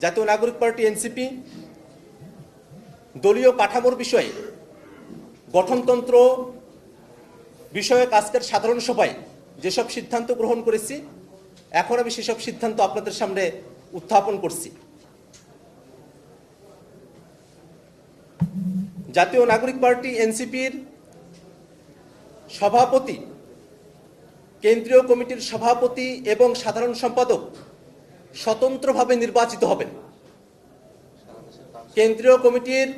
জাতীয় নাগরিক party NCP দলীয় কাঠামোর বিষয়ে গঠনতন্ত্র বিষয়ক আজকের সাধারণ সভায় যেসব সিদ্ধান্ত গ্রহণ করেছি, এখন আমি সেসব সিদ্ধান্ত আপনাদের সামনে উত্থাপন করছি। জাতীয় নাগরিক পার্টি এনসিপির সভাপতি, কেন্দ্রীয় কমিটির সভাপতি এবং সাধারণ সম্পাদক স্বতন্ত্রভাবে নির্বাচিত হবেন। কেন্দ্রীয় কমিটির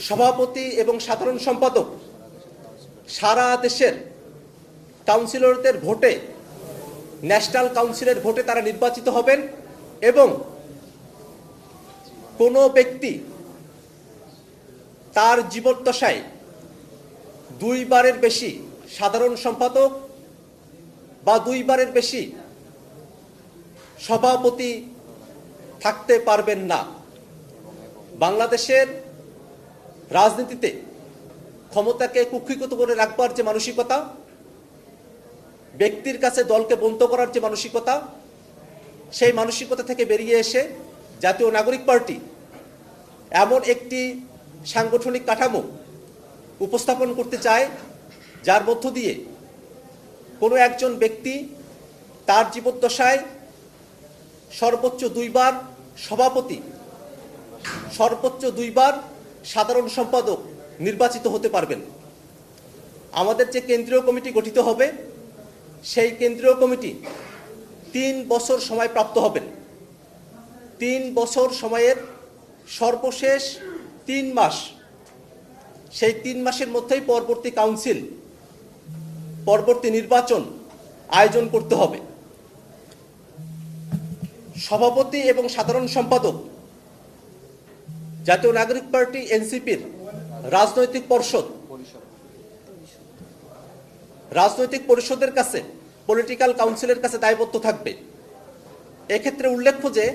সভাপতি এবং সাধারণ সম্পাদক সারা দেশের কাউন্সিলরদের ভোটে, ন্যাশনাল কাউন্সিলের ভোটে তারা নির্বাচিত হবেন এবং কোনো ব্যক্তি তার জীবদ্দশায় দুইবারের বেশি সাধারণ সম্পাদক বা দুইবারের বেশি সভাপতি থাকতে পারবেন না। বাংলাদেশের রাজনীতিতে ক্ষমতাকে কুক্ষিগত করে রাখবার যে মানসিকতা, ব্যক্তির কাছে দলকে বন্ধ করার যে মানসিকতা, সেই মানসিকতা থেকে বেরিয়ে এসে জাতীয় নাগরিক পার্টি এমন একটি সাংগঠনিক কাঠামো উপস্থাপন করতে চায় যার মধ্য দিয়ে কোনো একজন ব্যক্তি তার জীবদ্দশায় সর্বোচ্চ দুইবার সভাপতি, সর্বোচ্চ দুইবার সাধারণ সম্পাদক নির্বাচিত হতে পারবেন। আমাদের যে কেন্দ্রীয় কমিটি গঠিত হবে, সেই কেন্দ্রীয় কমিটি 3 বছর সময় প্রাপ্ত হবেন। 3 বছর সময়ের সর্বশেষ 3 মাস, সেই 3 মাসের মধ্যেই পরবর্তী কাউন্সিল, পরবর্তী নির্বাচন আয়োজন করতে হবে। সভাপতি এবং সাধারণ সম্পাদক জাতীয় নাগরিক পার্টি এনসিপির রাজনৈতিক পরিষদের কাছে, পলিটিক্যাল কাউন্সিলের কাছে দায়বদ্ধ থাকবে। এক্ষেত্রে উল্লেখ্য যে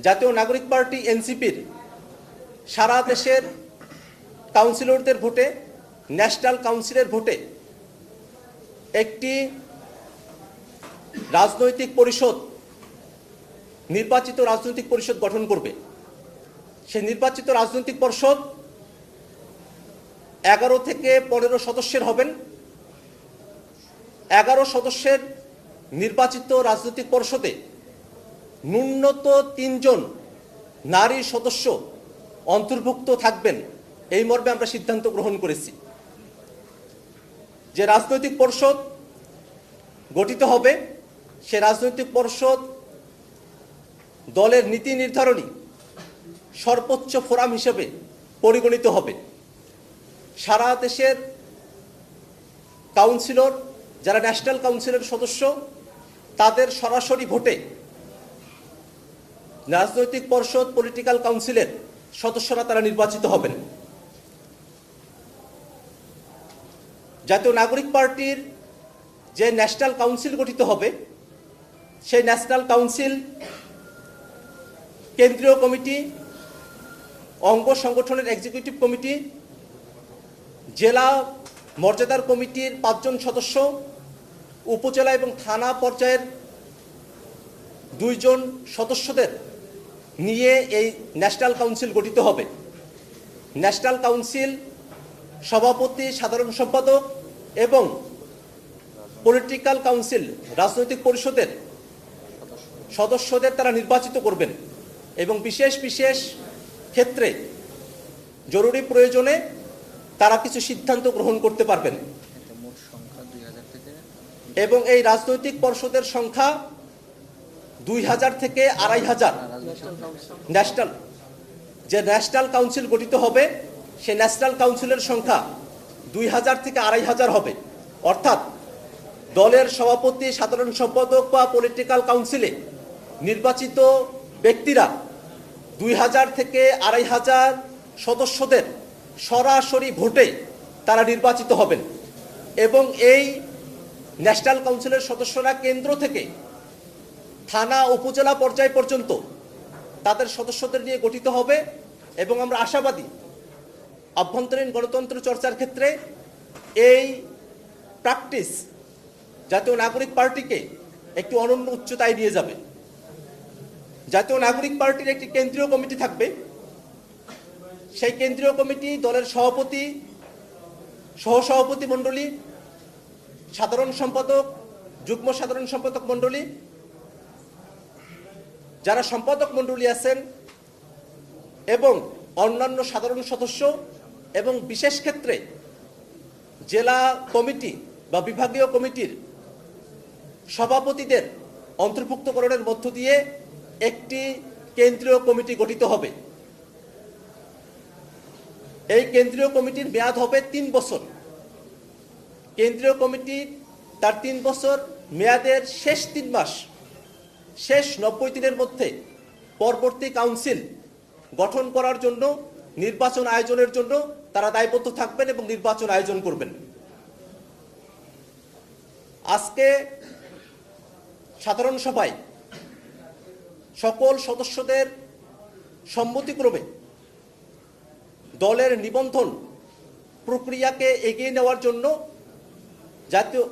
জাতীয় নাগরিক পার্টি এনসিপির সারা দেশের কাউন্সিলরদের ভোটে, ন্যাশনাল কাউন্সিলের ভোটে একটি রাজনৈতিক পরিষদ, নির্বাচিত রাজনৈতিক পরিষদ গঠন করবে। সেই নির্বাচিত রাজনৈতিক পরিষদ 11 থেকে 15 সদস্যের হবেন। 11 সদস্যের নির্বাচিত রাজনৈতিক পরিষদে ন্যূনতম 3 জন নারী সদস্য অন্তর্ভুক্ত থাকবেন, এই মর্মে আমরা সিদ্ধান্ত গ্রহণ করেছি। যে রাজনৈতিক পরিষদ গঠিত হবে, সে রাজনৈতিক পরিষদ দলের নীতি নির্ধারণী সর্বোচ্চ ফোরাম হিসেবে পরিগণিত হবে। সারা দেশের কাউন্সিলর, যারা ন্যাশনাল কাউন্সিলের সদস্য, তাদের সরাসরি ভোটে রাজনৈতিক পরিষদ, পলিটিক্যাল কাউন্সিলের সদস্যরা তারা নির্বাচিত হবেন। জাতীয় নাগরিক পার্টির যে ন্যাশনাল কাউন্সিল গঠিত হবে, সেই ন্যাশনাল কাউন্সিল কেন্দ্রীয় কমিটি, অঙ্গ সংগঠনের এক্সিকিউটিভ কমিটি, জেলা মর্যাদার কমিটির 5 জন সদস্য, উপজেলা এবং থানা পর্যায়ের 2 জন সদস্যদের নিয়ে এই ন্যাশনাল কাউন্সিল গঠিত হবে। ন্যাশনাল কাউন্সিল সভাপতি, সাধারণ সম্পাদক এবং পলিটিক্যাল কাউন্সিল, রাজনৈতিক পরিষদের সদস্যদের তারা নির্বাচিত করবেন এবং বিশেষ বিশেষ ক্ষেত্রে জরুরি প্রয়োজনে তারা কিছু সিদ্ধান্ত গ্রহণ করতে পারবেন। এবং এই রাজনৈতিক পরিষদের সংখ্যা 2000 থেকে 2500। ন্যাশনাল কাউন্সিল গঠিত হবে, সেই ন্যাশনাল কাউন্সিলের সংখ্যা 2000 থেকে 2500 হবে। অর্থাৎ দলের সভাপতি, সাধারণ সম্পাদক বা পলিটিক্যাল কাউন্সিলে নির্বাচিত ব্যক্তিরা 2000 থেকে 2500 সদস্যদের সরাসরি ভোটে তারা নির্বাচিত হবেন এবং এই ন্যাশনাল কাউন্সিলের সদস্যরা কেন্দ্র থেকে থানা, উপজেলা পর্যায় পর্যন্ত তাদের সদস্যদের নিয়ে গঠিত হবে। এবং আমরা আশাবাদী আভ্যন্তরীণ গণতন্ত্র চর্চার ক্ষেত্রে এই প্র্যাকটিস জাতীয় নাগরিক পার্টিকে একটি অনন্য উচ্চতায় নিয়ে যাবে। জাতীয় নাগরিক পার্টির একটি কেন্দ্রীয় কমিটি থাকবে। সেই কেন্দ্রীয় কমিটি দলের সভাপতি, সহসভাপতি মণ্ডলী, সাধারণ সম্পাদক, যুগ্ম সাধারণ সম্পাদক মণ্ডলী, যারা সম্পাদক মণ্ডলী আছেন এবং অন্যান্য সাধারণ সদস্য এবং বিশেষ ক্ষেত্রে জেলা কমিটি বা বিভাগীয় কমিটির সভাপতিদের অন্তর্ভুক্তকরণের মধ্য দিয়ে একটি কেন্দ্রীয় কমিটি গঠিত হবে। এই কেন্দ্রীয় কমিটির মেয়াদ হবে ৩ বছর। কেন্দ্রীয় কমিটি তার ৩ বছর মেয়াদের শেষ ৩ মাস, শেষ ৯০ দিনের মধ্যে পরবর্তী কাউন্সিল গঠন করার জন্য, নির্বাচন আয়োজনের জন্য তারা দায়বদ্ধ থাকবেন এবং নির্বাচন আয়োজন করবেন। আজকে সাধারণ সভায় সকল সদস্যদের সম্মতিক্রমে দলের নিবন্ধন প্রক্রিয়াকে এগিয়ে নেওয়ার জন্য জাতীয়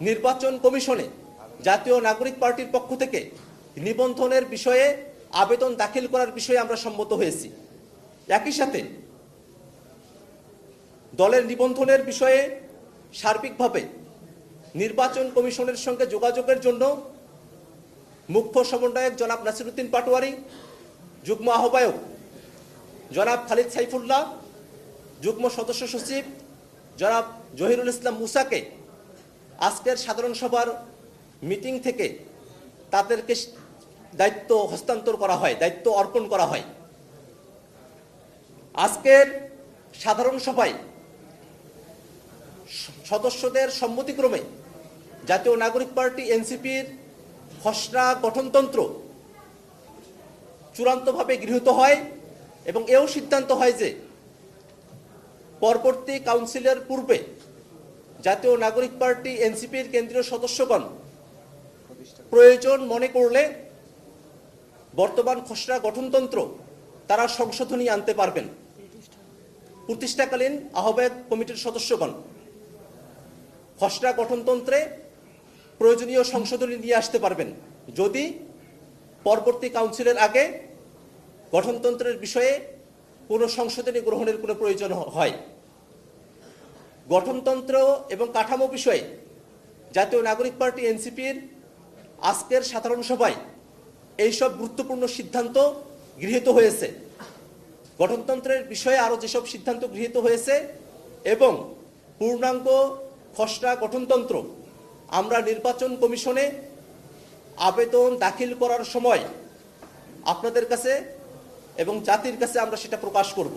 নির্বাচন কমিশনে জাতীয় নাগরিক পার্টির পক্ষ থেকে নিবন্ধনের বিষয়ে আবেদন দাখিল করার বিষয়ে আমরা সম্মত হয়েছি। একই সাথে দলের নিবন্ধনের বিষয়ে সার্বিকভাবে নির্বাচন কমিশনের সঙ্গে যোগাযোগের জন্য মুখ্য সমন্বয়ক জনাব নাসিরউদ্দিন পাটোয়ারি, যুগ্ম আহ্বায়ক জনাব খালিদ সাইফুল্লাহ, যুগ্ম সদস্য সচিব জনাব জহিরুল ইসলাম মুসাকে আজকের সাধারণ সভার মিটিং থেকে তাদেরকে দায়িত্ব হস্তান্তর করা হয়, দায়িত্ব অর্পণ করা হয়। আজকের সাধারণ সভায় সদস্যদের সম্মতিক্রমে জাতীয় নাগরিক পার্টি এনসিপির খসড়া গঠনতন্ত্র চূড়ান্তভাবে গৃহীত হয় এবং এও সিদ্ধান্ত হয় যে পরবর্তী কাউন্সিলের পূর্বে জাতীয় নাগরিক পার্টি এনসিপির কেন্দ্রীয় সদস্যগণ প্রয়োজন মনে করলে বর্তমান খসড়া গঠনতন্ত্র তারা সংশোধনী আনতে পারবেন। প্রতিষ্ঠাকালীন আহ্বায়ক কমিটির সদস্যগণ খসড়া গঠনতন্ত্রে প্রয়োজনীয় সংশোধনী নিয়ে আসতে পারবেন যদি পরবর্তী কাউন্সিলের আগে গঠনতন্ত্রের বিষয়ে কোনো সংশোধনী গ্রহণের কোনো প্রয়োজন হয়। গঠনতন্ত্র এবং কাঠামো বিষয়ে জাতীয় নাগরিক পার্টি এনসিপির আজকের সাধারণ সভায় এইসব গুরুত্বপূর্ণ সিদ্ধান্ত গৃহীত হয়েছে। গঠনতন্ত্রের বিষয়ে আরও যেসব সিদ্ধান্ত গৃহীত হয়েছে এবং পূর্ণাঙ্গ খসড়া গঠনতন্ত্র আমরা নির্বাচন কমিশনে আবেদন দাখিল করার সময় আপনাদের কাছে এবং জাতির কাছে আমরা সেটা প্রকাশ করব।